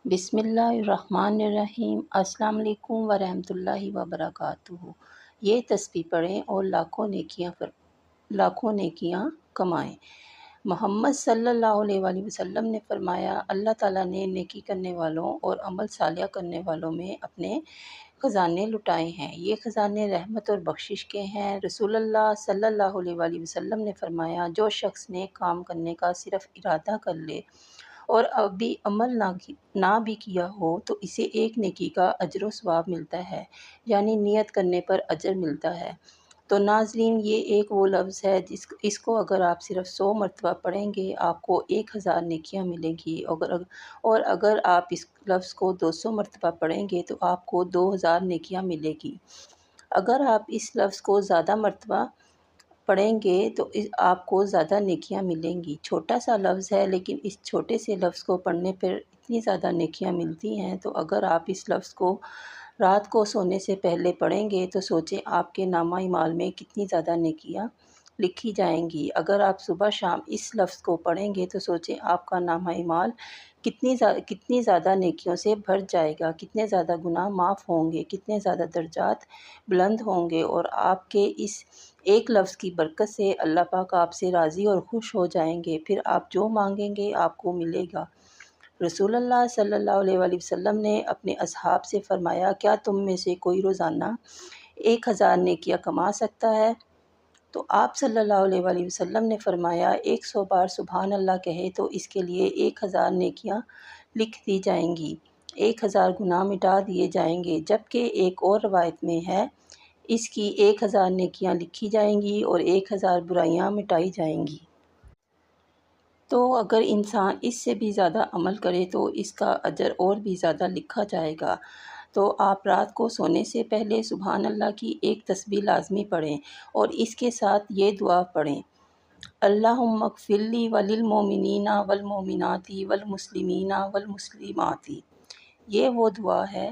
بسم اللہ الرحمن الرحیم۔ السلام علیکم ورحمۃ اللہ وبرکاتہ۔ یہ تسبیح پڑھیں اور لاکھوں نیکیاں کمائیں۔ محمد صلی اللہ علیہ وآلہ وسلم نے فرمایا، اللہ تعالیٰ نے نیکی کرنے والوں اور عمل صالح کرنے والوں میں اپنے خزانے لٹائے ہیں۔ یہ خزانے رحمت اور بخشش کے ہیں۔ رسول اللہ صلی اللہ علیہ وآلہ وسلم نے فرمایا، جو شخص نیک کام کرنے کا صرف ارادہ کر لے اور ابھی عمل نہ بھی کیا ہو تو اسے ایک نیکی کا اجر و ثواب ملتا ہے، یعنی نیت کرنے پر اجر ملتا ہے۔ تو ناظرین، یہ ایک وہ لفظ ہے اس کو اگر آپ صرف 100 مرتبہ پڑھیں گے آپ کو 1000 نیکیاں ملیں گی، اور اگر آپ اس لفظ کو 200 مرتبہ پڑھیں گے تو آپ کو 2000 نیکیاں ملے گی۔ اگر آپ اس لفظ کو زیادہ مرتبہ پڑھیں گے تو آپ کو زیادہ نیکیاں ملیں گی۔ چھوٹا سا لفظ ہے لیکن اس چھوٹے سے لفظ کو پڑھنے پر اتنی زیادہ نیکیاں ملتی ہیں، تو اگر آپ اس لفظ کو رات کو سونے سے پہلے پڑھیں گے تو سوچیں آپ کے نامہ اعمال میں کتنی زیادہ نیکیاں لکھی جائیں گی۔ اگر آپ صبح شام اس لفظ کو پڑھیں گے تو سوچیں آپ کا نامہ اعمال کتنی زیادہ نیکیوں سے بھر جائے گا، کتنے زیادہ گناہ معاف ہوں گے، کتنے زیادہ درجات بلند ہوں گے، اور آپ کے اس ایک لفظ کی برکت سے اللہ پاک آپ سے راضی اور خوش ہو جائیں گے، پھر آپ جو مانگیں گے آپ کو ملے گا۔ رسول اللہ صلی اللہ علیہ وآلہ وسلم نے اپنے اصحاب سے فرمایا، کیا تم میں سے کوئی روزانہ 1000 نیکیاں کما سکتا ہے؟ تو آپ صلی اللہ علیہ وآلہ وسلم نے فرمایا، 100 بار سبحان اللہ کہے تو اس کے لیے 1000 نیکیاں لکھ دی جائیں گی، 1000 گناہ مٹا دیے جائیں گے، جبکہ ایک اور روایت میں ہے اس کی 1000 نیکیاں لکھی جائیں گی اور 1000 برائیاں مٹائی جائیں گی۔ تو اگر انسان اس سے بھی زیادہ عمل کرے تو اس کا اجر اور بھی زیادہ لکھا جائے گا۔ تو آپ رات کو سونے سے پہلے سبحان اللہ کی ایک تسبیح لازمی پڑھیں اور اس کے ساتھ یہ دعا پڑھیں، اللہم اغفر لی وللمؤمنین والمؤمنات والمسلمین والمسلمات۔ یہ وہ دعا ہے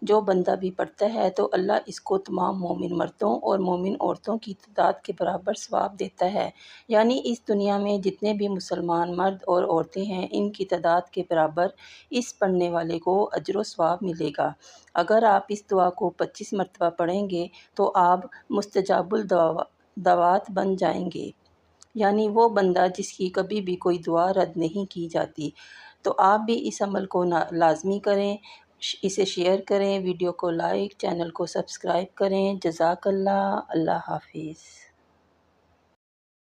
جو بندہ بھی پڑھتا ہے تو اللہ اس کو تمام مومن مردوں اور مومن عورتوں کی تعداد کے برابر ثواب دیتا ہے، یعنی اس دنیا میں جتنے بھی مسلمان مرد اور عورتیں ہیں ان کی تعداد کے برابر اس پڑھنے والے کو اجر و ثواب ملے گا۔ اگر آپ اس دعا کو 25 مرتبہ پڑھیں گے تو آپ مستجاب الدعوات بن جائیں گے، یعنی وہ بندہ جس کی کبھی بھی کوئی دعا رد نہیں کی جاتی۔ تو آپ بھی اس عمل کو لازمی کریں، اسے شیئر کریں، ویڈیو کو لائک، چینل کو سبسکرائب کریں۔ جزاک اللہ۔ اللہ حافظ۔